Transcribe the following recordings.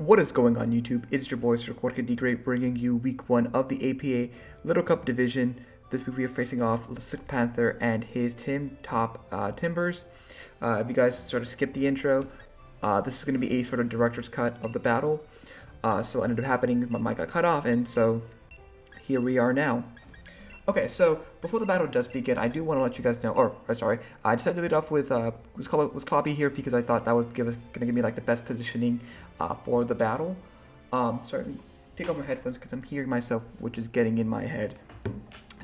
What is going on YouTube? It's your boy Sir Jorge D Great bringing you week 1 of the APA Little Cup Division. This week we are facing off SlickPanther and his Tip Town Timburrs. If you guys sort of skip the intro, this is going to be a sort of director's cut of the battle. So what ended up happening, my mic got cut off, and so here we are now. Okay, so before the battle does begin, I do want to let you guys know, I decided to lead off with was Cloppy here because I thought that would gonna give me like the best positioning for the battle. Sorry, take off my headphones because I'm hearing myself, which is getting in my head.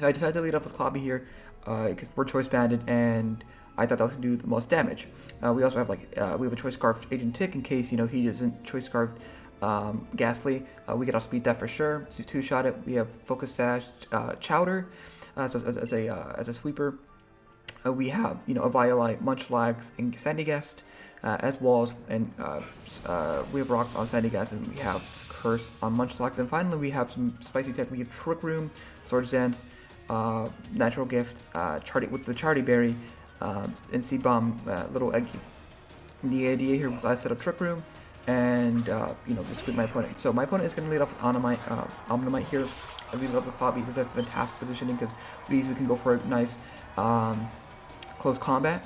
So I decided to lead off with Cloppy here because we're choice banded, and I thought that was gonna do the most damage. We also have we have a choice scarf Agent Tick in case he doesn't choice scarf Ghastly. We could outspeed that for sure. So two-shot it. We have Focus Sash, Chowder, so as a sweeper. We have a Violite, Munchlax, and Sandygast as walls, and we have Rocks on Sandygast, and we have Curse on Munchlax, and finally we have some spicy tech. We have Trick Room, Swords Dance, Natural Gift, with the Charty Berry, and Seed Bomb, Little Eggy. The idea here was I set up Trick Room and just with my opponent. So my opponent is going to lead off with Omnimite here. I lead off with Cloppy because I have fantastic positioning because we easily can go for a nice close combat.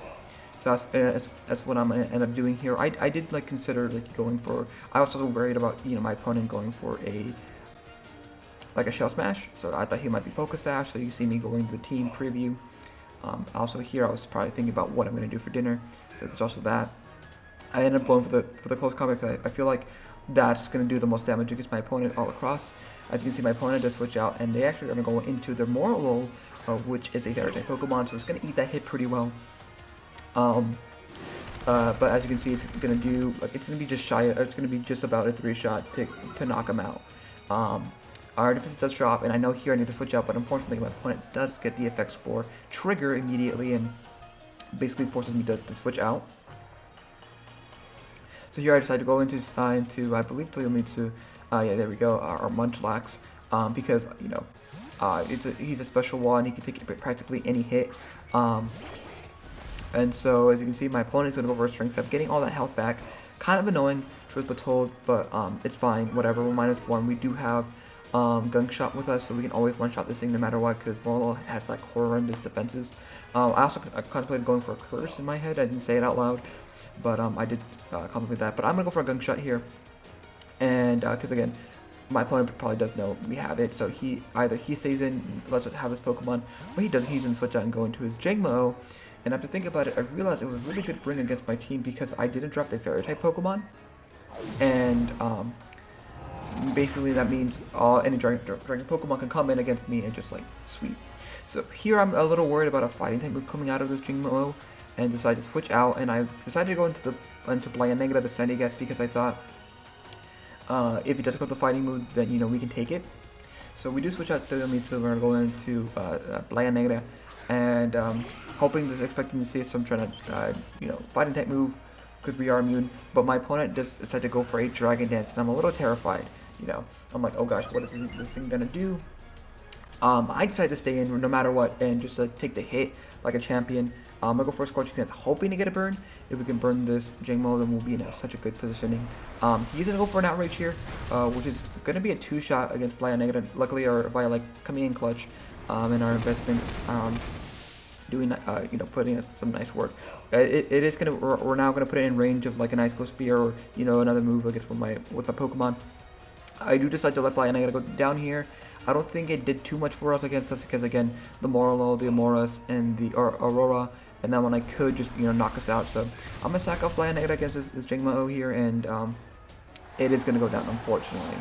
So that's what I'm going to end up doing here. I did consider going for. I was also worried about my opponent going for a Shell Smash. So I thought he might be Focus Sash. So you see me going to the team preview. Also here I was probably thinking about what I'm going to do for dinner. So there's also that. I ended up going for the close combat because I feel like that's going to do the most damage against my opponent all across. As you can see, my opponent does switch out, and they actually are going to go into their Moralo, which is a direct Pokemon, so it's going to eat that hit pretty well. But as you can see, it's going to do it's going to be just shy. It's going to be just about a 3-shot to knock him out. Our defense does drop, and I know here I need to switch out, but unfortunately my opponent does get the effect spore trigger immediately, and basically forces me to switch out. So here I decided to go into I believe Toyomitsu, yeah, there we go, our Munchlax, because he's a special wall and he can take practically any hit, and so as you can see, my opponent's gonna go for a Strength Step, getting all that health back. Kind of annoying, truth be told, but it's fine, whatever. We're -1. We do have Gunk Shot with us, so we can always one-shot this thing no matter what, because Moralo has horrendous defenses. I also contemplated going for a Curse in my head. I didn't say it out loud, but I did contemplate that. But I'm gonna go for a Gunk Shot here, and because again, my opponent probably does know we have it, so either he stays in, lets us have this Pokemon, or he doesn't. He's gonna switch out and go into his Jangmo. And after thinking about it, I realized it was a really good bring against my team because I didn't draft a Fairy-type Pokemon, and basically that means any Dragon Pokemon can come in against me and just sweep. So here I'm a little worried about a Fighting type move coming out of this Jangmo, and decided to switch out, and I decided to go into Blank Negative the Sandygast because I thought if he does go with the fighting move, then we can take it. So we do switch out to Toyomitsu, so we're going to go into Blank Negative, and expecting to see some trying to fighting type move because we are immune, but my opponent just decided to go for a Dragon Dance, and I'm a little terrified. I'm like, oh gosh, what is this thing gonna do? I decided to stay in no matter what and just take the hit like a champion. I'm gonna go for a Scorching Stance, hoping to get a burn. If we can burn this Jangmo, then we'll be in such a good positioning. He's gonna go for an Outrage here, which is gonna be a 2-shot against Blank Negative. Luckily, by coming in clutch, and our investments, doing putting us some nice work. It is gonna. We're now gonna put it in range of an Ice Ghost Spear or another move against with a Pokemon. I do decide to let Blank Negative go down here. I don't think it did too much for us against us because again, the Moralo, the Amoras, and the Aurora, and that one I could just knock us out. So I'm gonna sack off Blank Negative against this Jangmo here, and it is gonna go down, unfortunately.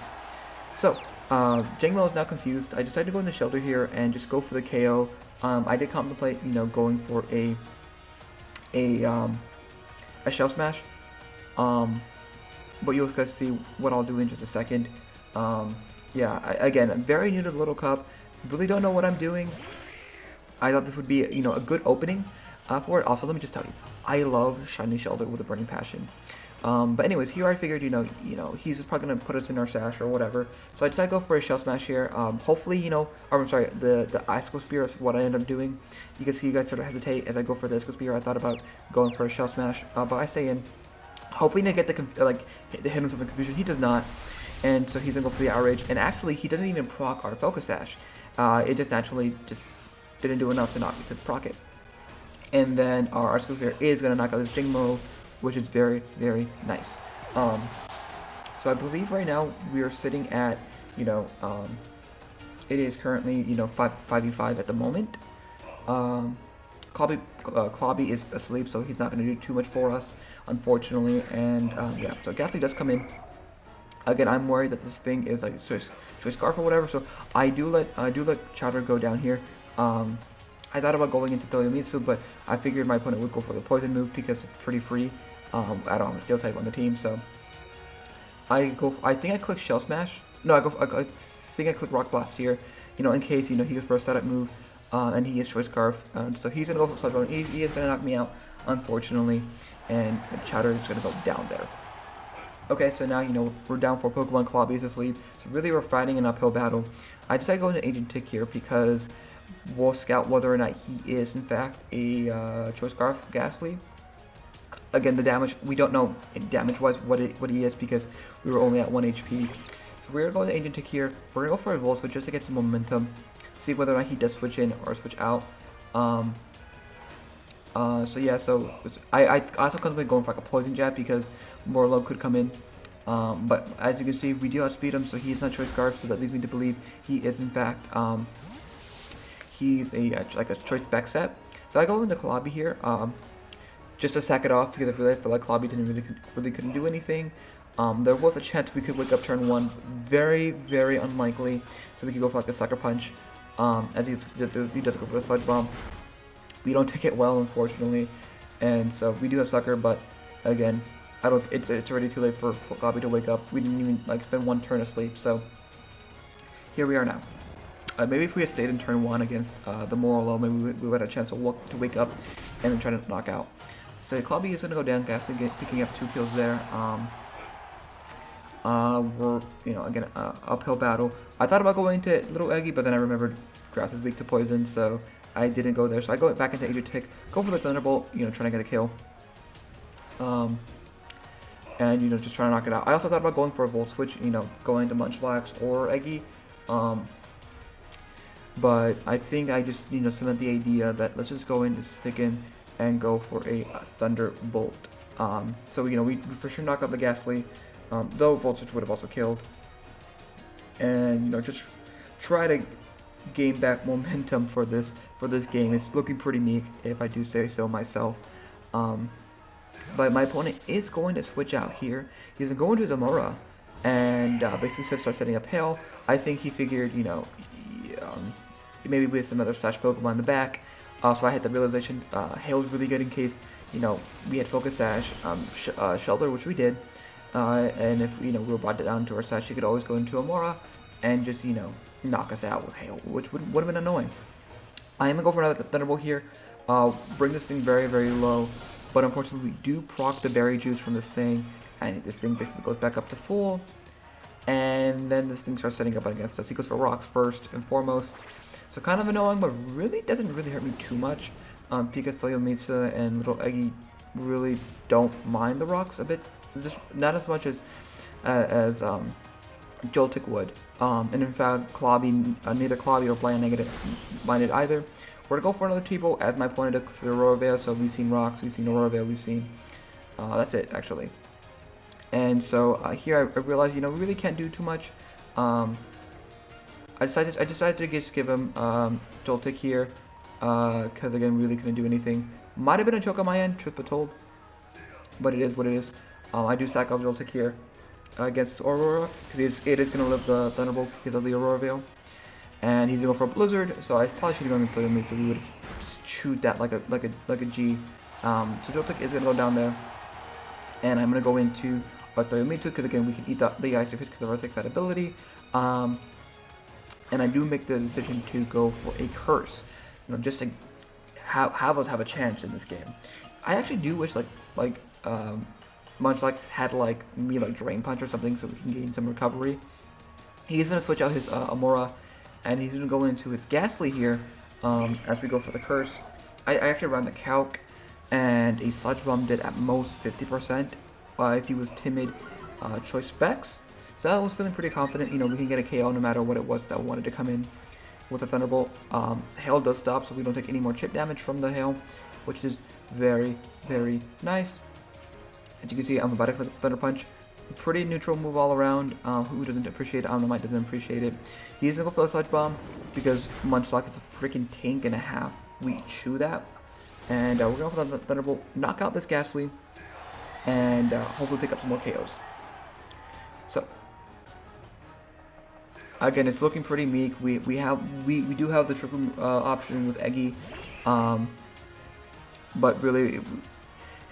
So Jangmo is now confused. I decided to go in the shelter here and just go for the KO. I did contemplate going for a Shell Smash, but you'll guys see what I'll do in just a second. Yeah, again, I'm very new to the Little Cup. Really don't know what I'm doing. I thought this would be a good opening for it. Also, let me just tell you, I love Shiny Shelter with a burning passion. But anyways, here I figured he's probably gonna put us in our sash or whatever. So I decided to go for a Shell Smash here. Hopefully or I'm sorry, the Ice Ghost Spear is what I end up doing. You can see you guys sort of hesitate as I go for the Ice Ghost Spear. I thought about going for a Shell Smash, but I stay in. hoping to get the hit himself in confusion. He does not, and so he's gonna go for the outrage. And actually, he doesn't even proc our focus sash. It just naturally just didn't do enough to proc it. And then our skill here is gonna knock out this Jingmo, which is very, very nice. So I believe right now we are sitting at, you know, it is currently, you know, 5v5 at the moment. Clobby is asleep, so he's not going to do too much for us, unfortunately. And yeah, so Ghastly does come in. Again, I'm worried that this thing is like choice scarf or whatever, so I do let Chowder go down here. I thought about going into Toyomitsu, but I figured my opponent would go for the poison move because it's pretty free. I don't have a steel type on the team, so I think I click Shell Smash. No, I think I click Rock Blast here, you know, in case, you know, he goes for a setup move, and he is Choice Scarf, so he's gonna go for Sludge Bomb. He is gonna knock me out, unfortunately, and Chowder is gonna go down there. Okay, so now, you know, we're down for Pokemon. Clobby is asleep, so really we're fighting an uphill battle. I decided to go into Agent Tick here because we'll scout whether or not he is, in fact, a Choice Scarf Ghastly. Again, the damage, we don't know damage-wise what he is because we were only at 1 HP. So we're going to go to Agent Tick here. We're going to go for a Volt Switch just to get some momentum, see whether or not he does switch in or switch out. So yeah, so I also contemplate going for like a Poison Jab because more love could come in. But as you can see, we do outspeed him, so he's not Choice Scarf, so that leads me to believe he is in fact he's like a Choice Back Set. So I go into Clobby here, just to sack it off because I feel like Clobby really couldn't do anything. There was a chance we could wake up turn 1, very, very unlikely. So we could go for like a Sucker Punch. As he does go for the Sludge Bomb. We don't take it well, unfortunately, and so we do have Sucker, but again, it's already too late for Clobby to wake up. We didn't even like spend 1 turn asleep, so here we are now. Maybe if we had stayed in turn 1 against the Moralo, maybe we would have a chance to wake up and then try to knock out. So Clobby is gonna go down, Ghastly picking up 2 kills there. We're, you know, again, uphill battle. I thought about going to Little Eggy, but then I remembered Grass is weak to poison, so I didn't go there. So I go back into Agent Tick, go for the Thunderbolt, you know, trying to get a kill. And, you know, just trying to knock it out. I also thought about going for a Volt Switch, you know, going to Munchlax or Eggy. But I think I just, you know, cement the idea that let's just go in, stick in, and go for a Thunderbolt. So, you know, we for sure knock out the Ghastly, though Volt Switch would have also killed. And, you know, just try to gain back momentum for this game. It's looking pretty meek, if I do say so myself. But my opponent is going to switch out here. He's going to Zamora and basically start setting up Hail. I think he figured, you know, maybe with some other Slash Pokemon in the back. So I had the realization Hail's really good in case, you know, we had Focus Sash, Shelter, which we did. And if, you know, we were brought down to our Sash, he could always go into Amora and just, you know, knock us out with Hail, which would have been annoying. I am going to go for another Thunderbolt here. Bring this thing very, very low. But unfortunately, we do proc the Berry Juice from this thing. And this thing basically goes back up to full. And then this thing starts setting up against us. He goes for Rocks first and foremost. So kind of annoying, but doesn't really hurt me too much. Because Toyomitsu and Little Eggy really don't mind the Rocks a bit. Just not as much as Joltik would. And in fact, neither Clobby or Blind Negative minded either. We're going to go for another T-Bolt as my opponent took the Aurora Veil. So we've seen Rocks, we've seen Aurora Veil, we've seen... that's it, actually. And so here I realized, you know, we really can't do too much. I decided to just give him Joltik here. Because again, we really couldn't do anything. Might have been a choke on my end, truth be told. But it is what it is. I do sack off Joltik here against Aurora, because it is going to live the Thunderbolt because of the Aurora Veil. And he's going for a Blizzard, so I probably should have gone into me, so we would have just chewed that like a G. So Joltik is going to go down there. And I'm going to go into our Toyomitsu, because again, we can eat the Ice because of our Thick Fat ability. And I do make the decision to go for a Curse, you know, just to have us have a chance in this game. I actually do wish Munchlax had me Drain Punch or something so we can gain some recovery. He's gonna switch out his Amora, and he's gonna go into his Ghastly here as we go for the Curse. I actually ran the calc, and a Sludge Bomb did at most 50%, if he was timid, choice specs. So I was feeling pretty confident, we can get a KO no matter what it was that wanted to come in with a Thunderbolt. Hail does stop, so we don't take any more chip damage from the hail, which is very, very nice. As you can see, I'm about to click Thunder Punch. Pretty neutral move all around. Who doesn't appreciate it? Omnomite doesn't appreciate it. He doesn't go for the Sludge Bomb because Munchlax is a freaking tank and a half. We chew that. And we're going for the Thunderbolt, knock out this Ghastly, and hopefully pick up some more KOs. So, again, it's looking pretty meek. We do have the triple option with Eggy, but really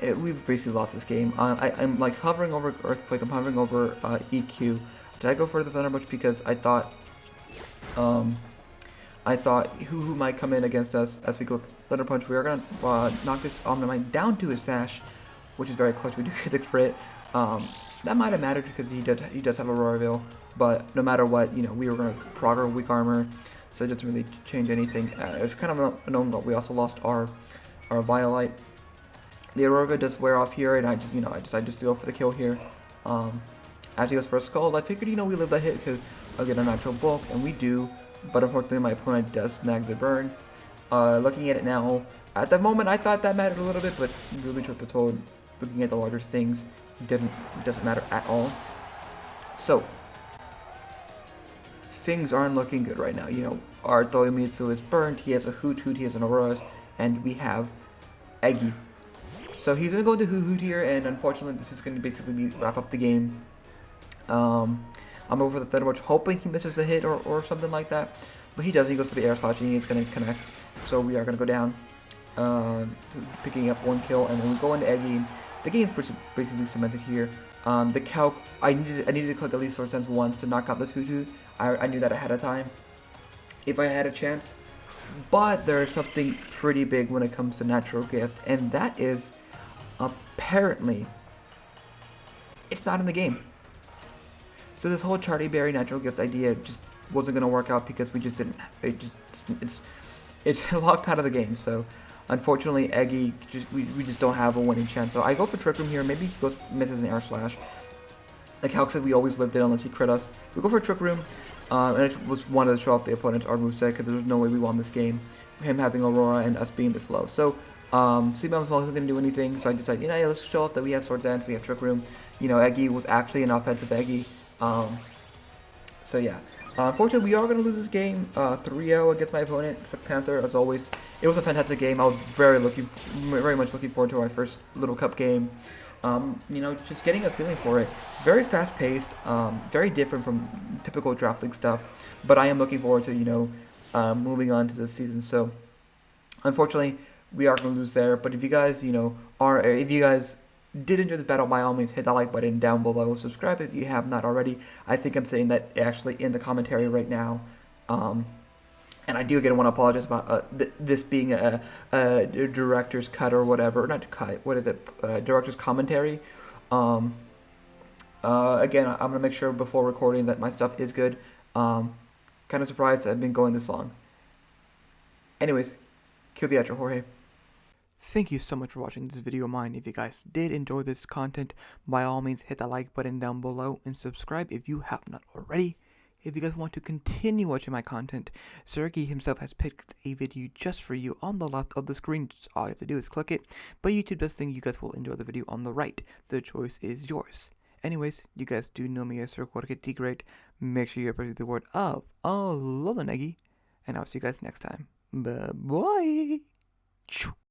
we've basically lost this game. I'm like hovering over Earthquake. I'm hovering over EQ. Did I go for the Thunder Punch because I thought who might come in against us as we go Thunder Punch. We are gonna knock this Omnomite down to his Sash, which is very clutch. We do get the crit. That might have mattered because he does have Aurora Veil, but no matter what, we were gonna prog our weak armor, so it doesn't really change anything. It's kind of unknown, but we also lost our Violite. The Aurora Veil does wear off here, and I decided just to go for the kill here. As he goes for a Scald, I figured we live that hit because I'll get a natural bulk, and we do. But unfortunately, my opponent does snag the burn. Looking at it now, at the moment, I thought that mattered a little bit, but really, truth be told, looking at the larger things, it doesn't matter at all. So, things aren't looking good right now. Our Thoyomitsu is burned, he has a Hoot, he has an Auroras, and we have Eggy. So he's going to go into Hoot here, and unfortunately, this is going to basically wrap up the game. I'm over for the Thunder Punch, hoping he misses a hit or something like that. But he doesn't. He goes for the Air Slash, and he's going to connect. So we are going to go down, picking up one kill, and then we go into Eggy. The game's basically cemented here. The Calc, I needed to click at least Sword Sense once to knock out the Hoot. I knew that ahead of time, if I had a chance. But there is something pretty big when it comes to Natural Gift, and that is apparently it's not in the game. So this whole Charty Berry Natural Gift idea just wasn't going to work out because we just didn't. It's locked out of the game. So unfortunately, Eggy we just don't have a winning chance. So I go for Trick Room here. Maybe he misses an Air Slash. Like Calc said, we always lived it unless he crit us. We go for Trick Room. And it was wanted to show off the opponent's art moveset because there was no way we won this game. Him having Aurora and us being this low. So, Sleep Bombs wasn't going to do anything. So I decided, yeah, let's show off that we have Swords Dance, we have Trick Room. Eggy was actually an offensive Eggy. So yeah. Unfortunately, we are going to lose this game 3-0 against my opponent, SlickPanther, as always. It was a fantastic game. I was very much looking forward to our first little cup game. Just getting a feeling for it. Very fast-paced, very different from typical Draft League stuff. But I am looking forward to, moving on to this season. So, unfortunately, we are going to lose there. But if you guys, if you guys did enjoy this battle, by all means, hit that like button down below. Subscribe if you have not already. I think I'm saying that actually in the commentary right now. And I do again want to apologize about this being a director's cut or whatever. Not cut. What is it? Director's commentary. Again, I'm going to make sure before recording that my stuff is good. Kind of surprised I've been going this long. Anyways, kill the outro, Jorge. Thank you so much for watching this video of mine. If you guys did enjoy this content, by all means hit that like button down below and subscribe if you have not already. If you guys want to continue watching my content, Sergey himself has picked a video just for you on the left of the screen. Just all you have to do is click it, but YouTube does think you guys will enjoy the video on the right. The choice is yours. Anyways, you guys do know me as Jorge the Great. Make sure you appreciate the word of Alola Negi, and I'll see you guys next time. Bye-bye.